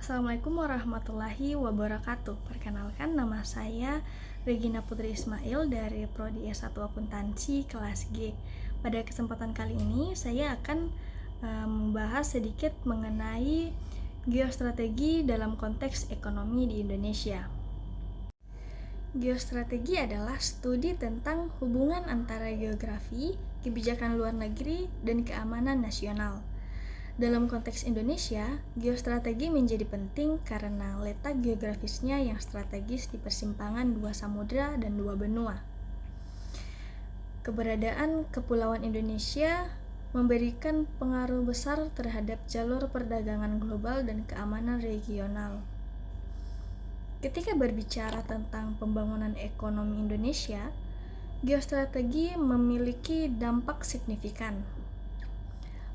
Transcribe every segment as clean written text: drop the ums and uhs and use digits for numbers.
Assalamualaikum warahmatullahi wabarakatuh. Perkenalkan, nama saya Regina Putri Ismail dari Prodi S1 Akuntansi kelas G. Pada kesempatan kali ini saya akan membahas sedikit mengenai geostrategi dalam konteks ekonomi di Indonesia. Geostrategi adalah studi tentang hubungan antara geografi, kebijakan luar negeri, dan keamanan nasional. Dalam konteks Indonesia, geostrategi menjadi penting karena letak geografisnya yang strategis di persimpangan dua samudra dan dua benua. Keberadaan Kepulauan Indonesia memberikan pengaruh besar terhadap jalur perdagangan global dan keamanan regional. Ketika berbicara tentang pembangunan ekonomi Indonesia, geostrategi memiliki dampak signifikan.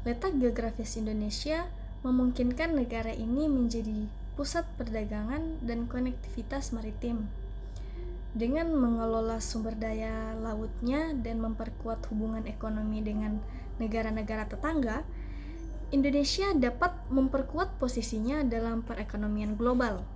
Letak geografis Indonesia memungkinkan negara ini menjadi pusat perdagangan dan konektivitas maritim. Dengan mengelola sumber daya lautnya dan memperkuat hubungan ekonomi dengan negara-negara tetangga, Indonesia dapat memperkuat posisinya dalam perekonomian global.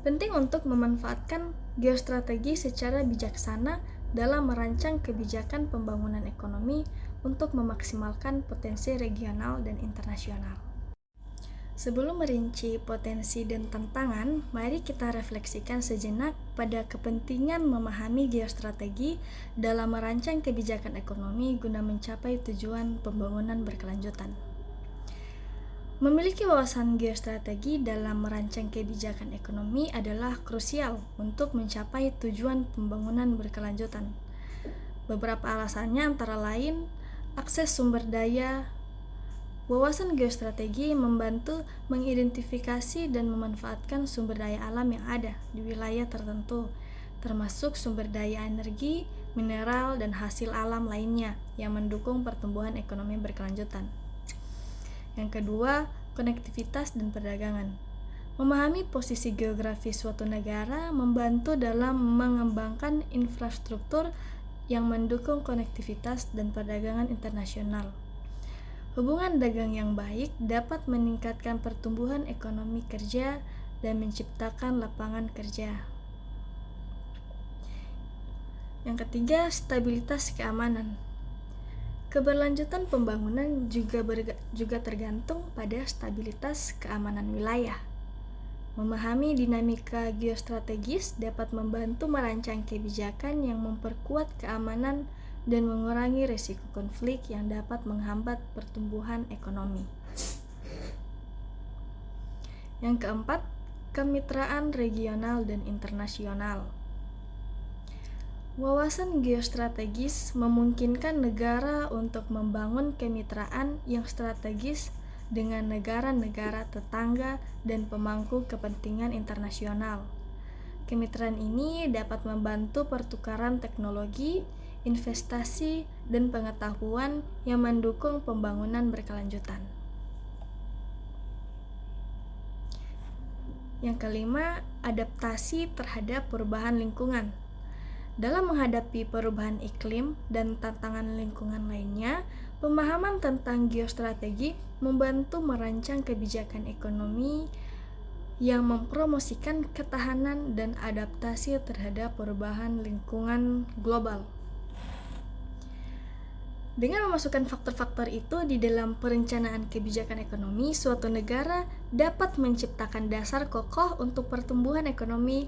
Penting untuk memanfaatkan geostrategi secara bijaksana dalam merancang kebijakan pembangunan ekonomi untuk memaksimalkan potensi regional dan internasional. Sebelum merinci potensi dan tantangan, mari kita refleksikan sejenak pada kepentingan memahami geostrategi dalam merancang kebijakan ekonomi guna mencapai tujuan pembangunan berkelanjutan. Memiliki wawasan geostrategi dalam merancang kebijakan ekonomi adalah krusial untuk mencapai tujuan pembangunan berkelanjutan. Beberapa alasannya antara lain, akses sumber daya. Wawasan geostrategi membantu mengidentifikasi dan memanfaatkan sumber daya alam yang ada di wilayah tertentu, termasuk sumber daya energi, mineral, dan hasil alam lainnya yang mendukung pertumbuhan ekonomi berkelanjutan. Yang kedua, konektivitas dan perdagangan. Memahami posisi geografis suatu negara membantu dalam mengembangkan infrastruktur yang mendukung konektivitas dan perdagangan internasional. Hubungan dagang yang baik dapat meningkatkan pertumbuhan ekonomi kerja dan menciptakan lapangan kerja. Yang ketiga, stabilitas keamanan. Keberlanjutan pembangunan juga tergantung pada stabilitas keamanan wilayah. Memahami dinamika geostrategis dapat membantu merancang kebijakan yang memperkuat keamanan dan mengurangi risiko konflik yang dapat menghambat pertumbuhan ekonomi. Yang keempat, kemitraan regional dan internasional. Wawasan geostrategis memungkinkan negara untuk membangun kemitraan yang strategis dengan negara-negara tetangga dan pemangku kepentingan internasional. Kemitraan ini dapat membantu pertukaran teknologi, investasi, dan pengetahuan yang mendukung pembangunan berkelanjutan. Yang kelima, adaptasi terhadap perubahan lingkungan. Dalam menghadapi perubahan iklim dan tantangan lingkungan lainnya, pemahaman tentang geostrategi membantu merancang kebijakan ekonomi yang mempromosikan ketahanan dan adaptasi terhadap perubahan lingkungan global. Dengan memasukkan faktor-faktor itu di dalam perencanaan kebijakan ekonomi, suatu negara dapat menciptakan dasar kokoh untuk pertumbuhan ekonomi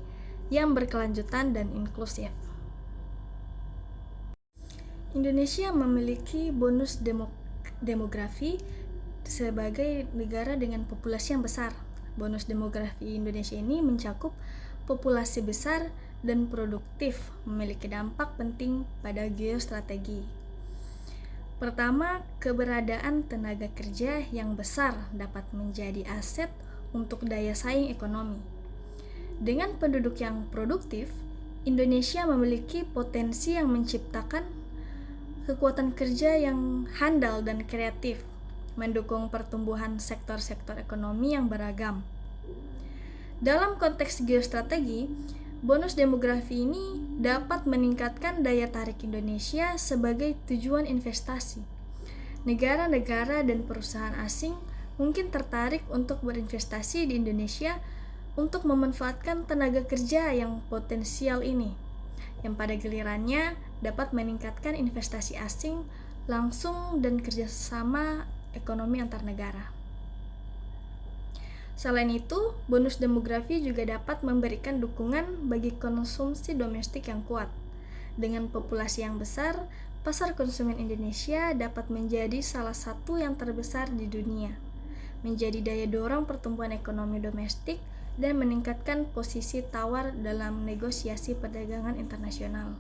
yang berkelanjutan dan inklusif. Indonesia memiliki bonus demografi sebagai negara dengan populasi yang besar. Bonus demografi Indonesia ini mencakup populasi besar dan produktif, memiliki dampak penting pada geostrategi. Pertama, keberadaan tenaga kerja yang besar dapat menjadi aset untuk daya saing ekonomi. Dengan penduduk yang produktif, Indonesia memiliki potensi yang menciptakan kekuatan kerja yang handal dan kreatif, mendukung pertumbuhan sektor-sektor ekonomi yang beragam. Dalam konteks geostrategi, bonus demografi ini dapat meningkatkan daya tarik Indonesia sebagai tujuan investasi. Negara-negara dan perusahaan asing mungkin tertarik untuk berinvestasi di Indonesia untuk memanfaatkan tenaga kerja yang potensial ini, yang pada gilirannya dapat meningkatkan investasi asing langsung dan kerjasama ekonomi antar negara. Selain itu, bonus demografi juga dapat memberikan dukungan bagi konsumsi domestik yang kuat. Dengan populasi yang besar, pasar konsumen Indonesia dapat menjadi salah satu yang terbesar di dunia, menjadi daya dorong pertumbuhan ekonomi domestik dan meningkatkan posisi tawar dalam negosiasi perdagangan internasional.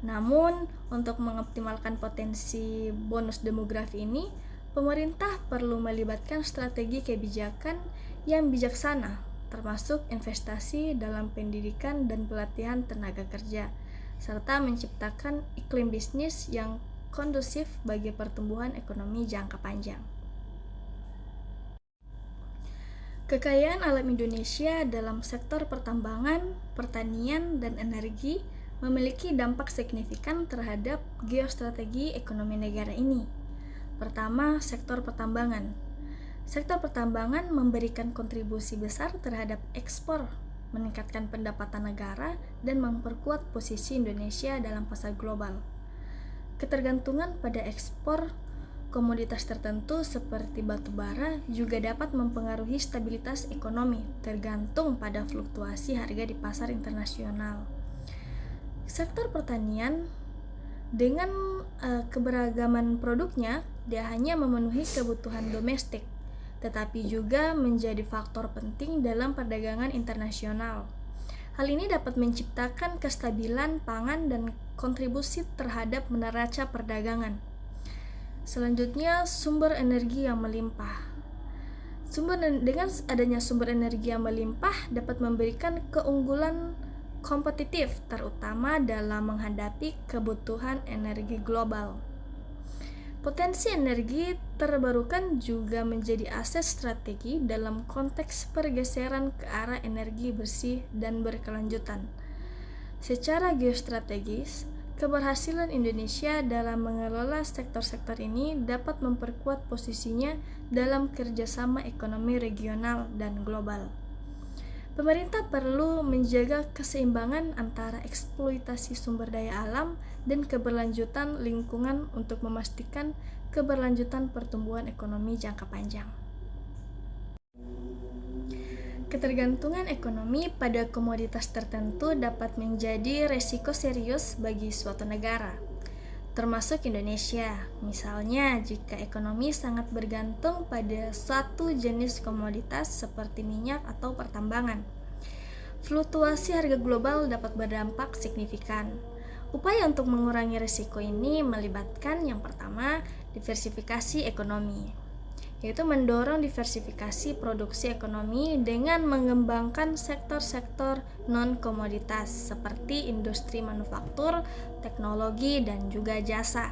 Namun, untuk mengoptimalkan potensi bonus demografi ini, pemerintah perlu melibatkan strategi kebijakan yang bijaksana, termasuk investasi dalam pendidikan dan pelatihan tenaga kerja, serta menciptakan iklim bisnis yang kondusif bagi pertumbuhan ekonomi jangka panjang. Kekayaan alam Indonesia dalam sektor pertambangan, pertanian, dan energi memiliki dampak signifikan terhadap geostrategi ekonomi negara ini. Pertama, sektor pertambangan. Sektor pertambangan memberikan kontribusi besar terhadap ekspor, meningkatkan pendapatan negara, dan memperkuat posisi Indonesia dalam pasar global. Ketergantungan pada ekspor komoditas tertentu seperti batu bara juga dapat mempengaruhi stabilitas ekonomi, tergantung pada fluktuasi harga di pasar internasional. Sektor pertanian dengan keberagaman produknya, dia hanya memenuhi kebutuhan domestik, tetapi juga menjadi faktor penting dalam perdagangan internasional. Hal ini dapat menciptakan kestabilan pangan dan kontribusi terhadap neraca perdagangan. Selanjutnya, sumber energi yang melimpah. Dengan adanya sumber energi yang melimpah dapat memberikan keunggulan kompetitif, terutama dalam menghadapi kebutuhan energi global. Potensi energi terbarukan juga menjadi aset strategi dalam konteks pergeseran ke arah energi bersih dan berkelanjutan. Secara geostrategis, keberhasilan Indonesia dalam mengelola sektor-sektor ini dapat memperkuat posisinya dalam kerjasama ekonomi regional dan global. Pemerintah perlu menjaga keseimbangan antara eksploitasi sumber daya alam dan keberlanjutan lingkungan untuk memastikan keberlanjutan pertumbuhan ekonomi jangka panjang. Ketergantungan ekonomi pada komoditas tertentu dapat menjadi resiko serius bagi suatu negara, termasuk Indonesia. Misalnya, jika ekonomi sangat bergantung pada satu jenis komoditas seperti minyak atau pertambangan, fluktuasi harga global dapat berdampak signifikan. Upaya untuk mengurangi risiko ini melibatkan yang pertama, diversifikasi ekonomi, yaitu mendorong diversifikasi produksi ekonomi dengan mengembangkan sektor-sektor non-komoditas seperti industri manufaktur, teknologi, dan juga jasa.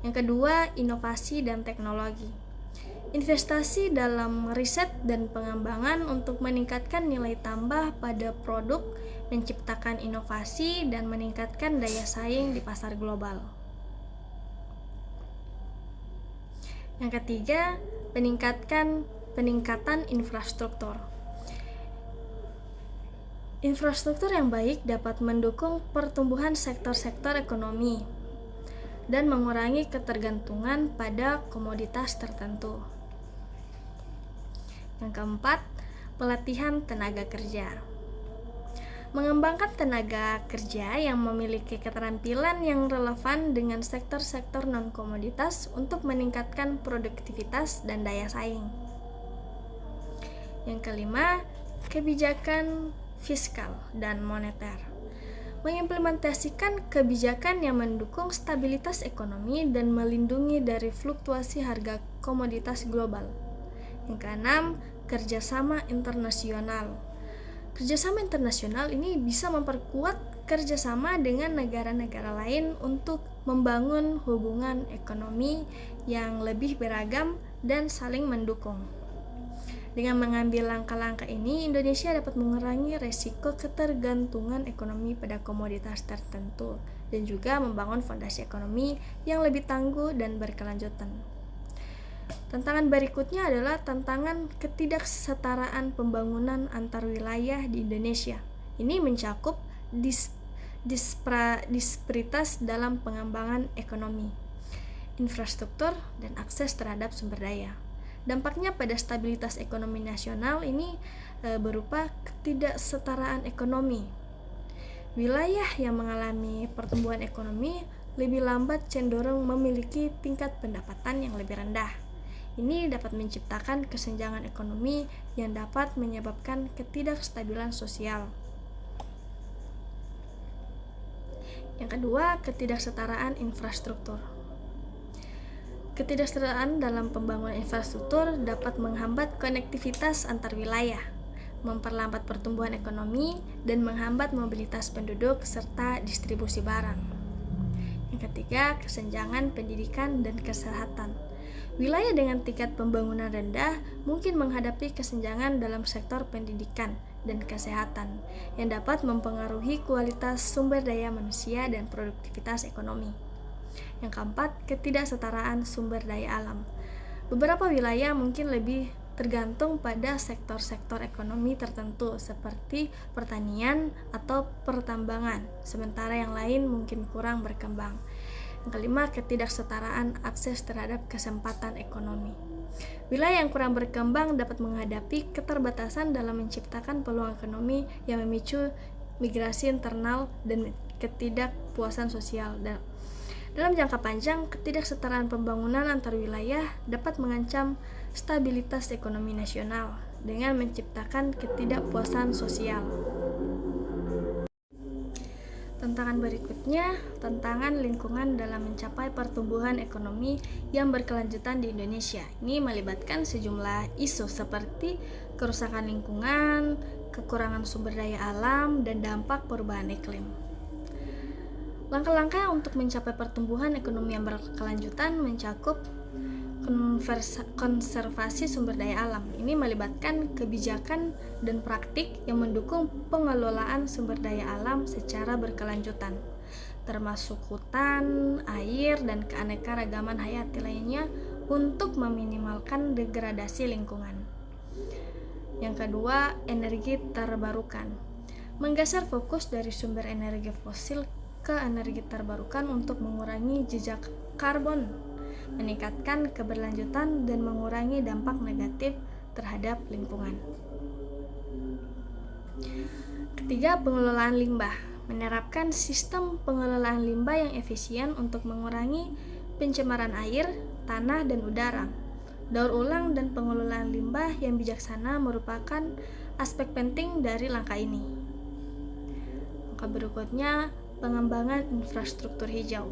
Yang kedua, inovasi dan teknologi. Investasi dalam riset dan pengembangan untuk meningkatkan nilai tambah pada produk, menciptakan inovasi, dan meningkatkan daya saing di pasar global. Yang ketiga, peningkatan infrastruktur. Infrastruktur yang baik dapat mendukung pertumbuhan sektor-sektor ekonomi dan mengurangi ketergantungan pada komoditas tertentu. Yang keempat, pelatihan tenaga kerja. Mengembangkan tenaga kerja yang memiliki keterampilan yang relevan dengan sektor-sektor non-komoditas untuk meningkatkan produktivitas dan daya saing. Yang kelima, kebijakan fiskal dan moneter. Mengimplementasikan kebijakan yang mendukung stabilitas ekonomi dan melindungi dari fluktuasi harga komoditas global. Yang keenam, kerjasama internasional. Kerjasama internasional ini bisa memperkuat kerjasama dengan negara-negara lain untuk membangun hubungan ekonomi yang lebih beragam dan saling mendukung. Dengan mengambil langkah-langkah ini, Indonesia dapat mengurangi resiko ketergantungan ekonomi pada komoditas tertentu dan juga membangun fondasi ekonomi yang lebih tangguh dan berkelanjutan. Tantangan berikutnya adalah tantangan ketidaksetaraan pembangunan antar wilayah di Indonesia. Ini mencakup disparitas dalam pengembangan ekonomi, infrastruktur, dan akses terhadap sumber daya. Dampaknya pada stabilitas ekonomi nasional ini berupa ketidaksetaraan ekonomi. Wilayah yang mengalami pertumbuhan ekonomi lebih lambat cenderung memiliki tingkat pendapatan yang lebih rendah. Ini dapat menciptakan kesenjangan ekonomi yang dapat menyebabkan ketidakstabilan sosial. Yang kedua, ketidaksetaraan infrastruktur. Ketidaksetaraan dalam pembangunan infrastruktur dapat menghambat konektivitas antar wilayah, memperlambat pertumbuhan ekonomi, dan menghambat mobilitas penduduk serta distribusi barang. Yang ketiga, kesenjangan pendidikan dan kesehatan. Wilayah dengan tingkat pembangunan rendah mungkin menghadapi kesenjangan dalam sektor pendidikan dan kesehatan yang dapat mempengaruhi kualitas sumber daya manusia dan produktivitas ekonomi. Yang keempat, ketidaksetaraan sumber daya alam. Beberapa wilayah mungkin lebih tergantung pada sektor-sektor ekonomi tertentu seperti pertanian atau pertambangan, sementara yang lain mungkin kurang berkembang. Yang kelima, ketidaksetaraan akses terhadap kesempatan ekonomi. Wilayah yang kurang berkembang dapat menghadapi keterbatasan dalam menciptakan peluang ekonomi yang memicu migrasi internal dan ketidakpuasan sosial. Dalam jangka panjang, ketidaksetaraan pembangunan antar wilayah dapat mengancam stabilitas ekonomi nasional dengan menciptakan ketidakpuasan sosial. Tantangan berikutnya, tantangan lingkungan dalam mencapai pertumbuhan ekonomi yang berkelanjutan di Indonesia. Ini melibatkan sejumlah isu seperti kerusakan lingkungan, kekurangan sumber daya alam, dan dampak perubahan iklim. Langkah-langkah untuk mencapai pertumbuhan ekonomi yang berkelanjutan mencakup konservasi sumber daya alam. Ini melibatkan kebijakan dan praktik yang mendukung pengelolaan sumber daya alam secara berkelanjutan, termasuk hutan, air, dan keanekaragaman hayati lainnya untuk meminimalkan degradasi lingkungan. Yang kedua, energi terbarukan. Menggeser fokus dari sumber energi fosil ke energi terbarukan untuk mengurangi jejak karbon, meningkatkan keberlanjutan, dan mengurangi dampak negatif terhadap lingkungan. Ketiga, pengelolaan limbah. Menerapkan sistem pengelolaan limbah yang efisien untuk mengurangi pencemaran air, tanah, dan udara. Daur ulang dan pengelolaan limbah yang bijaksana merupakan aspek penting dari langkah ini. Langkah berikutnya, pengembangan infrastruktur hijau.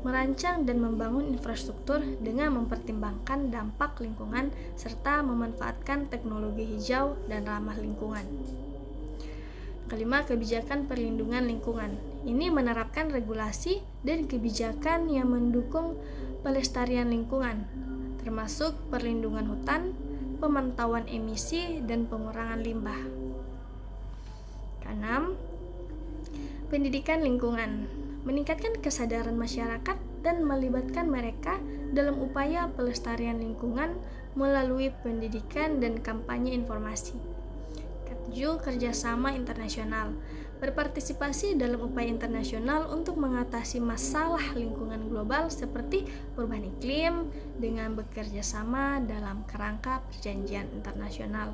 Merancang dan membangun infrastruktur dengan mempertimbangkan dampak lingkungan serta memanfaatkan teknologi hijau dan ramah lingkungan. Kelima, kebijakan perlindungan lingkungan. Ini menerapkan regulasi dan kebijakan yang mendukung pelestarian lingkungan, termasuk perlindungan hutan, pemantauan emisi, dan pengurangan limbah. Keenam, pendidikan lingkungan. Meningkatkan kesadaran masyarakat dan melibatkan mereka dalam upaya pelestarian lingkungan melalui pendidikan dan kampanye informasi. Ketujuh, kerjasama internasional. Berpartisipasi dalam upaya internasional untuk mengatasi masalah lingkungan global seperti perubahan iklim dengan bekerja sama dalam kerangka perjanjian internasional.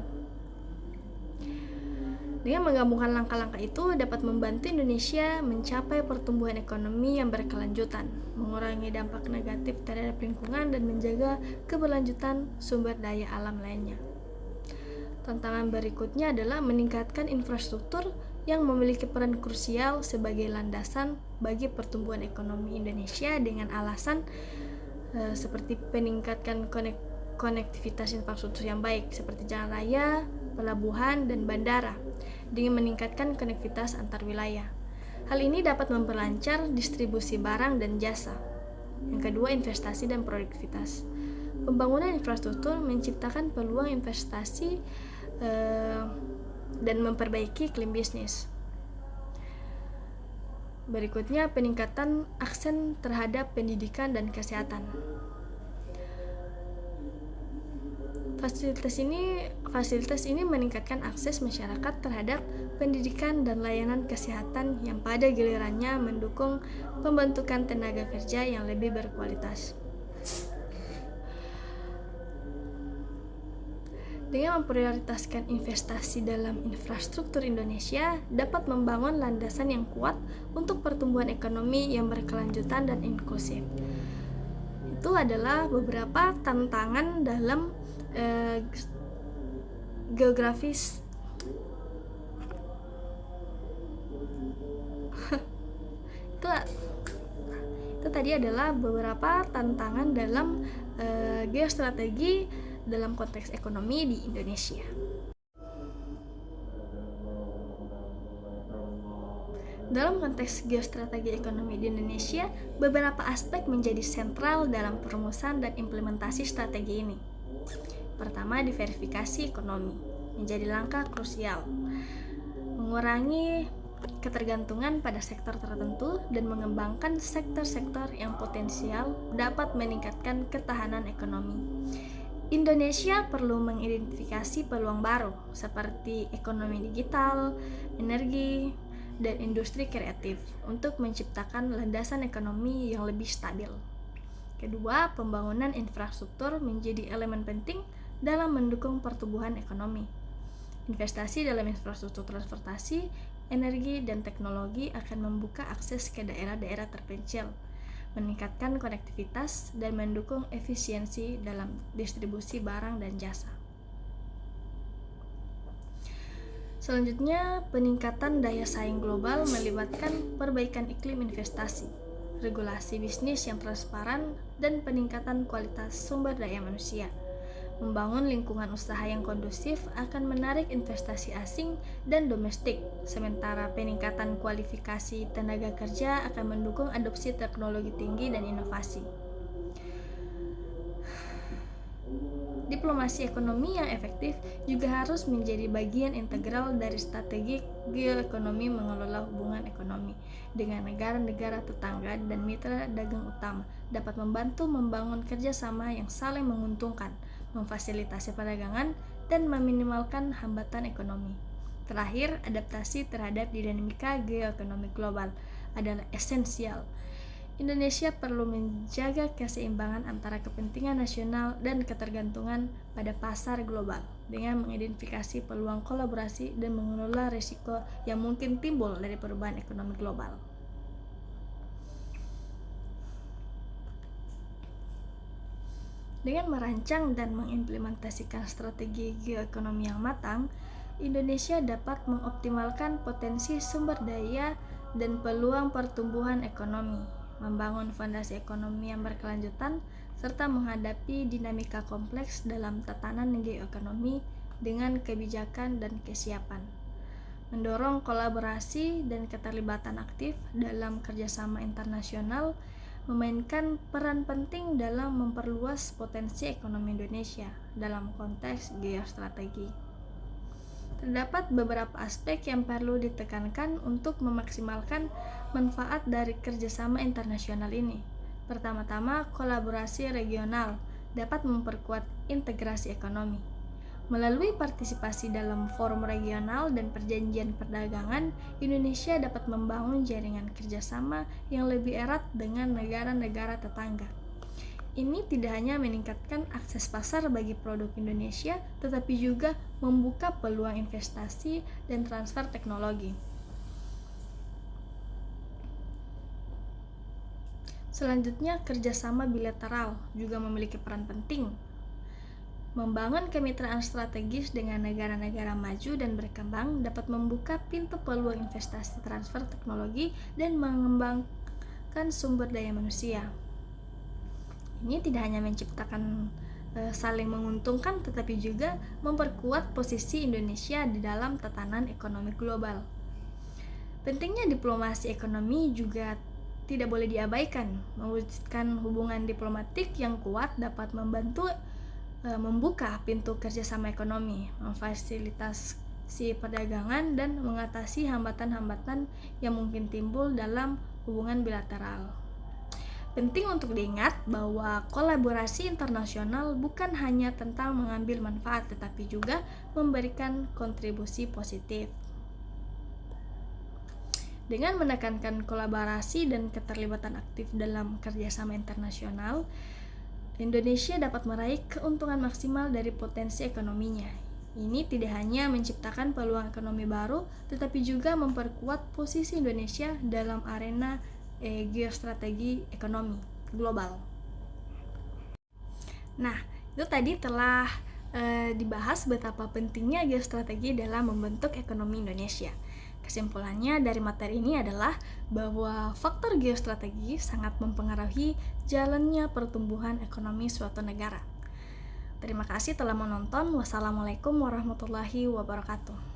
Dengan menggabungkan langkah-langkah itu dapat membantu Indonesia mencapai pertumbuhan ekonomi yang berkelanjutan, mengurangi dampak negatif terhadap lingkungan, dan menjaga keberlanjutan sumber daya alam lainnya. Tantangan berikutnya adalah meningkatkan infrastruktur yang memiliki peran krusial sebagai landasan bagi pertumbuhan ekonomi Indonesia dengan alasan seperti peningkatkan konektivitas infrastruktur yang baik seperti jalan raya, pelabuhan, dan bandara dengan meningkatkan konektivitas antar wilayah. Hal ini dapat memperlancar distribusi barang dan jasa. Yang kedua, investasi dan produktivitas. Pembangunan infrastruktur menciptakan peluang investasi dan memperbaiki iklim bisnis. Berikutnya, peningkatan aksen terhadap pendidikan dan kesehatan. Fasilitas ini meningkatkan akses masyarakat terhadap pendidikan dan layanan kesehatan yang pada gilirannya mendukung pembentukan tenaga kerja yang lebih berkualitas. Dengan memprioritaskan investasi dalam infrastruktur, Indonesia dapat membangun landasan yang kuat untuk pertumbuhan ekonomi yang berkelanjutan dan inklusif. Itu adalah beberapa tantangan dalam geografis itu tadi adalah beberapa tantangan dalam geostrategi dalam konteks ekonomi di Indonesia. Dalam konteks geostrategi ekonomi di Indonesia, beberapa aspek menjadi sentral dalam perumusan dan implementasi strategi ini. Pertama, diversifikasi ekonomi menjadi langkah krusial. Mengurangi ketergantungan pada sektor tertentu dan mengembangkan sektor-sektor yang potensial dapat meningkatkan ketahanan ekonomi. Indonesia perlu mengidentifikasi peluang baru seperti ekonomi digital, energi, dan industri kreatif untuk menciptakan landasan ekonomi yang lebih stabil. Kedua, pembangunan infrastruktur menjadi elemen penting dalam mendukung pertumbuhan ekonomi. Investasi dalam infrastruktur transportasi, energi, dan teknologi akan membuka akses ke daerah-daerah terpencil, meningkatkan konektivitas, dan mendukung efisiensi dalam distribusi barang dan jasa. Selanjutnya, peningkatan daya saing global melibatkan perbaikan iklim investasi, regulasi bisnis yang transparan, dan peningkatan kualitas sumber daya manusia. Membangun lingkungan usaha yang kondusif akan menarik investasi asing dan domestik, sementara peningkatan kualifikasi tenaga kerja akan mendukung adopsi teknologi tinggi dan inovasi. Diplomasi ekonomi yang efektif juga harus menjadi bagian integral dari strategi geoekonomi. Mengelola hubungan ekonomi dengan negara-negara tetangga dan mitra dagang utama dapat membantu membangun kerjasama yang saling menguntungkan, memfasilitasi perdagangan, dan meminimalkan hambatan ekonomi. Terakhir, adaptasi terhadap dinamika geoekonomi global adalah esensial. Indonesia perlu menjaga keseimbangan antara kepentingan nasional dan ketergantungan pada pasar global dengan mengidentifikasi peluang kolaborasi dan mengelola risiko yang mungkin timbul dari perubahan ekonomi global. Dengan merancang dan mengimplementasikan strategi geoekonomi yang matang, Indonesia dapat mengoptimalkan potensi sumber daya dan peluang pertumbuhan ekonomi, membangun fondasi ekonomi yang berkelanjutan, serta menghadapi dinamika kompleks dalam tatanan geoekonomi dengan kebijakan dan kesiapan. Mendorong kolaborasi dan keterlibatan aktif dalam kerjasama internasional memainkan peran penting dalam memperluas potensi ekonomi Indonesia dalam konteks geostrategi. Terdapat beberapa aspek yang perlu ditekankan untuk memaksimalkan manfaat dari kerjasama internasional ini. Pertama-tama, kolaborasi regional dapat memperkuat integrasi ekonomi. Melalui partisipasi dalam forum regional dan perjanjian perdagangan, Indonesia dapat membangun jaringan kerjasama yang lebih erat dengan negara-negara tetangga. Ini tidak hanya meningkatkan akses pasar bagi produk Indonesia, tetapi juga membuka peluang investasi dan transfer teknologi. Selanjutnya, kerjasama bilateral juga memiliki peran penting. Membangun kemitraan strategis dengan negara-negara maju dan berkembang dapat membuka pintu peluang investasi, transfer teknologi, dan mengembangkan sumber daya manusia. Ini tidak hanya menciptakan saling menguntungkan, tetapi juga memperkuat posisi Indonesia di dalam tatanan ekonomi global. Pentingnya diplomasi ekonomi juga tidak boleh diabaikan. Mewujudkan hubungan diplomatik yang kuat dapat membantu membuka pintu kerjasama ekonomi, memfasilitasi perdagangan, dan mengatasi hambatan-hambatan yang mungkin timbul dalam hubungan bilateral. Penting untuk diingat bahwa kolaborasi internasional bukan hanya tentang mengambil manfaat, tetapi juga memberikan kontribusi positif. Dengan menekankan kolaborasi dan keterlibatan aktif dalam kerjasama internasional, Indonesia dapat meraih keuntungan maksimal dari potensi ekonominya. Ini tidak hanya menciptakan peluang ekonomi baru, tetapi juga memperkuat posisi Indonesia dalam arena geostrategi ekonomi global. Nah, itu tadi telah dibahas betapa pentingnya geostrategi dalam membentuk ekonomi Indonesia. Kesimpulannya dari materi ini adalah bahwa faktor geostrategi sangat mempengaruhi jalannya pertumbuhan ekonomi suatu negara. Terima kasih telah menonton. Wassalamualaikum warahmatullahi wabarakatuh.